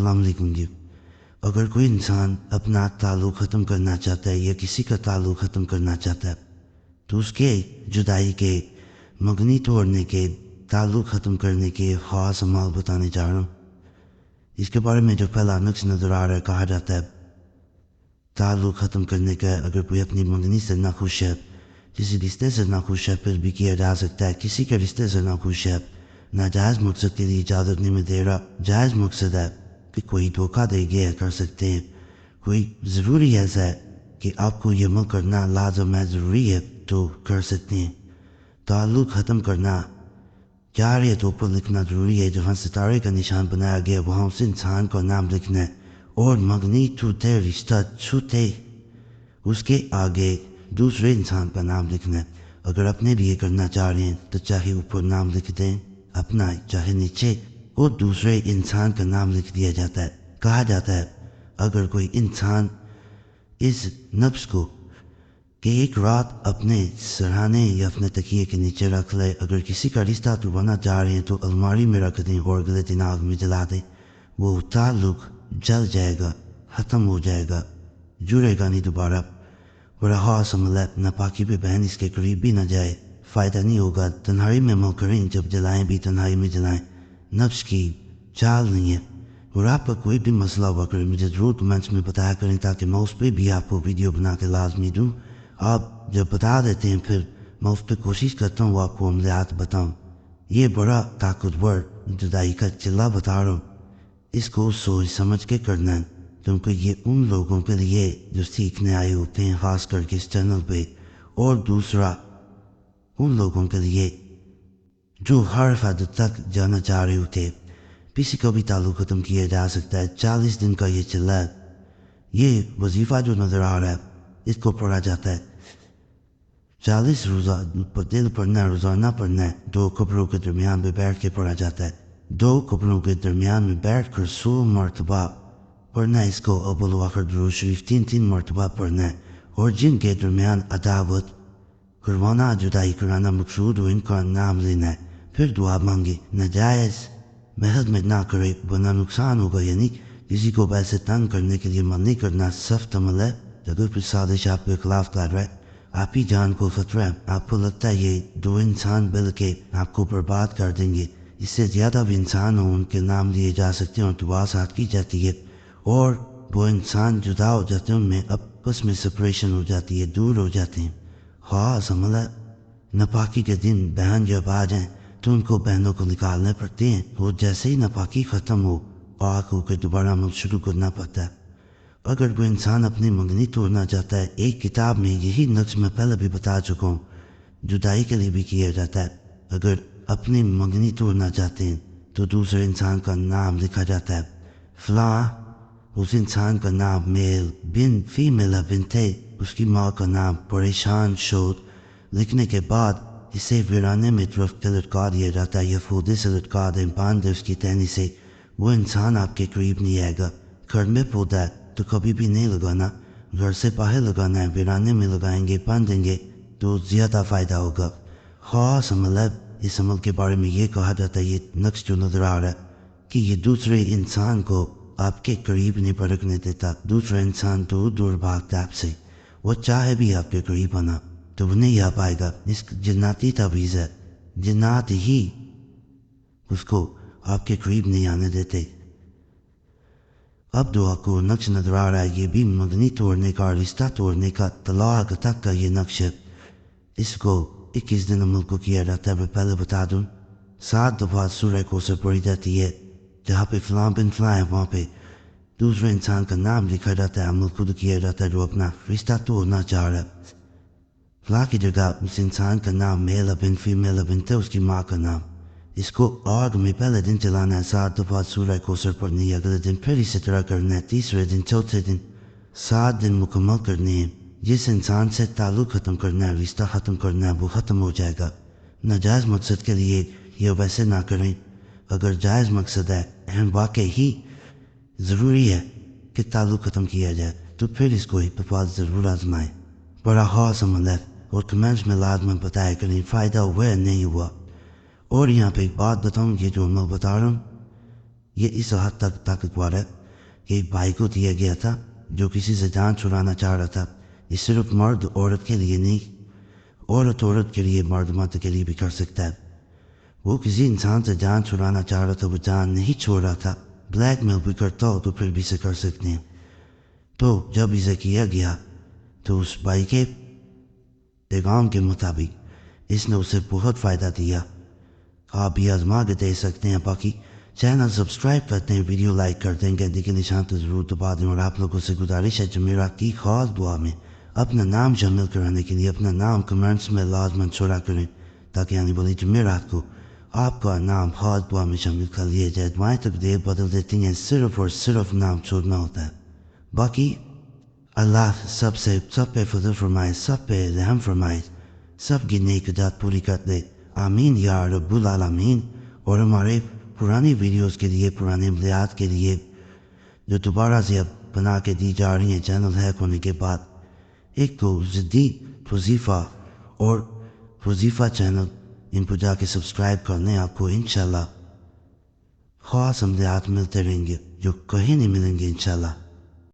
السلام علیکم جی. اگر کوئی انسان اپنا تعلق ختم کرنا چاہتا ہے یا کسی کا تعلق ختم کرنا چاہتا ہے تو اس کے جدائی کے، منگنی توڑنے کے، تعلق ختم کرنے کے خاص عمال بتانے جا رہا ہوں. اس کے بارے میں جو پہلا نقص نظر آ رہا ہے، کہا جاتا ہے تعلق ختم کرنے کا اگر کوئی اپنی منگنی سے ناخوش ہے، کسی رشتے سے ناخوش ہے، پھر بھی کیا جا سکتا ہے. کسی کے رشتے سے ناخوش ہے، ناجائز مقصد کے لیے اجازت نہیں میں دے رہا، جائز مقصد ہے کہ کوئی دھوکہ دے گیا کر سکتے ہیں. کوئی ضروری ایسا ہے کہ آپ کو یہ عمل کرنا لازم ہے، ضروری ہے تو کر سکتے ہیں. تعلق ختم کرنا، جاری طور پر لکھنا ضروری ہے. جہاں ستارے کا نشان بنایا گیا وہاں اس انسان کا نام لکھنا ہے، اور منگنی ٹوٹے، رشتہ چھوٹے، اس کے آگے دوسرے انسان کا نام لکھنا ہے. اگر اپنے لیے کرنا چاہ رہے ہیں تو چاہے اوپر نام لکھ دیں اپنا، چاہے نیچے، اور دوسرے انسان کا نام لکھ دیا جاتا ہے. کہا جاتا ہے اگر کوئی انسان اس نفس کو کہ ایک رات اپنے سرہانے یا اپنے تکیے کے نیچے رکھ لے، اگر کسی کا رشتہ توڑنا چاہ رہے ہیں تو الماری میں رکھ دیں اور اگلے دن آگ میں جلا دیں. وہ تعلق جل جائے گا، ختم ہو جائے گا، جڑے گا نہیں دوبارہ. بڑا خاص عمل ہے. ناپاکی پہ بہن اس کے قریب بھی نہ جائے، فائدہ نہیں ہوگا. تنہائی میں عمل کریں، جب جلائیں بھی تنہائی میں جلائیں. نفس کی چال نہیں ہے. اور آپ کا کوئی بھی مسئلہ ہوا کرے مجھے ضرور کمنٹس میں بتایا کریں تاکہ میں اس پہ بھی آپ کو ویڈیو بنا کے لازمی دوں. آپ جب بتا دیتے ہیں پھر میں اس پہ کوشش کرتا ہوں آپ کو عملیات بتاؤں. یہ بڑا طاقتور جدائی کا چلہ بتا رہا ہوں. اس کو سوچ سمجھ کے کرنا ہے، کیونکہ یہ ان لوگوں کے لیے جو سیکھنے آئے ہوتے ہیں، خاص کر کے اس چینل پہ، اور دوسرا ان لوگوں کے لیے جو ہر حد تک جانا چاہ رہے ہوتے. کسی کا بھی تعلق ختم کیا جا سکتا ہے. 40 دن کا یہ چلہ ہے. یہ وظیفہ جو نظر آ رہا ہے اس کو پڑھا جاتا ہے. 40 روزہ دل پڑھنا ہے، روزانہ پڑھنا ہے. 2 قبروں کے درمیان میں بیٹھ کے پڑھا جاتا ہے. 2 قبروں کے درمیان میں بیٹھ کر 100 مرتبہ پڑھنا ہے. اس کو اول و آخر درود شریف 3 مرتبہ پڑھنا ہے. اور جن کے درمیان عداوت کروانا، جدائی کرانا مقصود ہو، ان کا نام لینا ہے. پھر دعا مانگے. ناجائز محض میں نہ کرے ورنہ نقصان ہوگا. یعنی کسی کو پیسے تنگ کرنے کے لیے من نہیں کرنا، سخت عمل ہے. اگر پھر سازش آپ کے خلاف کر رہا ہے، آپ ہی جان کو خطرہ ہے، آپ کو لگتا ہے یہ 2 انسان بلکہ آپ کو برباد کر دیں گے، اس سے زیادہ بھی انسان ہوں ان کے نام لیے جا سکتے ہیں اور دعا ساتھ کی جاتی ہے، اور وہ انسان جدا ہو جاتے ہیں، ان میں آپس میں سپریشن ہو جاتی ہے، دور ہو جاتے ہیں. خاص عمل ہے. ناپاکی کے دن بہن جب آ جائیں تو ان کو بہنوں کو نکالنے پڑتے ہیں، اور جیسے ہی ناپاکی ختم ہو پاک ہو کے دوبارہ عمل شروع کرنا پڑتا ہے. اگر کوئی انسان اپنی منگنی توڑنا چاہتا ہے، ایک کتاب میں یہی نقص میں پہلے بھی بتا چکا ہوں، جدائی کے لیے بھی کیا جاتا ہے. اگر اپنی منگنی توڑنا چاہتے ہیں تو دوسرے انسان کا نام لکھا جاتا ہے. فلاں، اس انسان کا نام میل، بن فیمیل بنت ہے، اس کی ماں کا نام پریشان شود. لکھنے کے بعد اسے ویرانے میں درخت لٹکا دیا جاتا ہے یا فودے سے لٹکا دیں، باندھ اس کی ٹہنی سے. وہ انسان آپ کے قریب نہیں آئے گا. گھر میں پودا ہے تو کبھی بھی نہیں لگانا، گھر سے باہر لگانا ہے. ویرانے میں لگائیں گے، باندھیں گے تو زیادہ فائدہ ہوگا. خاص عمل ہے. اس عمل کے بارے میں یہ کہا جاتا ہے، یہ نقص جو نظر آ رہا ہے، کہ یہ دوسرے انسان کو آپ کے قریب نہیں پڑکنے دیتا. دوسرا انسان دور دور بھاگتا ہے آپ سے. وہ چاہے بھی آپ کے قریب آنا تو وہ نہیں آ پائے گا. اس جناتی تعویذ ہے. جنات ہی اس کو آپ کے قریب نہیں آنے دیتے. اب دعا کو نقش نظر آ رہا ہے. یہ بھی منگنی توڑنے کا، رشتہ توڑنے کا، طلاق تک کا یہ نقش ہے. اس کو 21 دن عمل کو کیا جاتا ہے. میں پہلے بتا دوں 7 دفعہ سورہ کوثر پڑھی جاتی ہے. جہاں پہ فلاں بن فلاں ہے وہاں پہ دوسرے انسان کا نام لکھا جاتا ہے. عمل خود کیا جاتا ہے جو اپنا رشتہ توڑنا چاہ رہا ہے. فلاں کی جگہ اس انسان کا نام میل بن فیمیل بنت ہے، اس کی ماں کا نام. اس کو آگ میں پہلے دن چلانا ہے. 7 دفعہ سورہ کوثر پڑھنی ہے. اگلے دن پھر اسی طرح کرنا ہے. تیسرے دن، چوتھے دن، 7 دن مکمل کرنے ہیں. جس انسان سے تعلق ختم کرنا ہے، رشتہ ختم کرنا ہے، وہ ختم ہو جائے گا. ناجائز مقصد کے لیے یہ ویسے نہ کریں. اگر جائز مقصد ہے، اہم واقع ہی ضروری ہے کہ تعلق ختم کیا جائے تو پھر اس کو حفاظت ضرور آزمائیں. بڑا خاص عمل ہے. اور کمنٹس میں لازم بتایا کریں فائدہ ہوا ہے نہیں ہوا. اور یہاں پہ ایک بات بتاؤں، یہ جو عمل بتا رہا ہوں یہ اس حد تک طاقتور ہے کہ ایک بھائی کو دیا گیا تھا جو کسی سے جان چھڑانا چاہ رہا تھا. یہ صرف مرد عورت کے لیے نہیں، عورت کے لیے مرد مرد کے لیے بھی کر سکتا ہے. وہ کسی انسان سے جان چھڑانا چاہ رہا تھا، وہ جان نہیں چھوڑ رہا تھا. بلیک میل بھی کرتا ہو تو پھر بھی اسے کر سکتے ہیں. تو جب اسے کیا گیا تو اس بھائی کے پیغام کے مطابق اس نے اسے بہت فائدہ دیا. آپ بھی آزما کے دے سکتے ہیں. باقی چینل سبسکرائب کرتے ہیں، ویڈیو لائک کرتے ہیں، گھنٹی کے نشان تو ضرور دبا دیں. اور آپ لوگوں سے گزارش ہے جمعرات کی خاص دعا میں اپنا نام شامل کرانے کے لیے اپنا نام کمنٹس میں لازماً شورا کریں تاکہ آنے والی جمعرات کو آپ کا نام خاص دعا میں شامل کر لیا جائے. دعائیں تقدیر بدل دیتی ہیں، صرف اور صرف نام چھوڑنا ہوتا ہے. باقی اللہ سب پہ فضل فرمائے، سب پہ رحم فرمائے، سب کی نیکیات پوری کر دے. آمین یا رب العالمین. اور ہمارے پرانی ویڈیوز کے لیے، پرانے عملیات کے لیے جو دوبارہ سے اب بنا کے دی جا رہی ہیں چینل ہیک ہونے کے بعد، ایک تو جدید وظیفہ چینل، ان کو جا کے سبسکرائب کر لیں. آپ کو انشاءاللہ خاص عملیات ملتے رہیں گے جو کہیں نہیں ملیں گے انشاءاللہ.